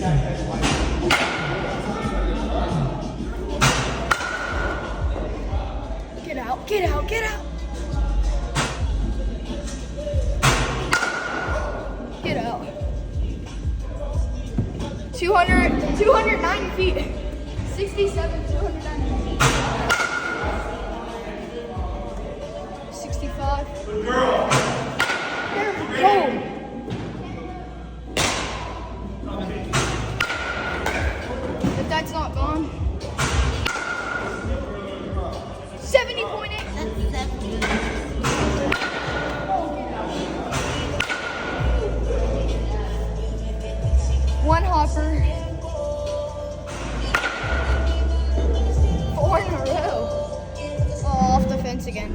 Get out, get out, get out. Get out. 290 feet. 67, 290 feet. 65. There we go. If that's not gone. 70.8. One hopper. 4 in a row. Oh, off the fence again.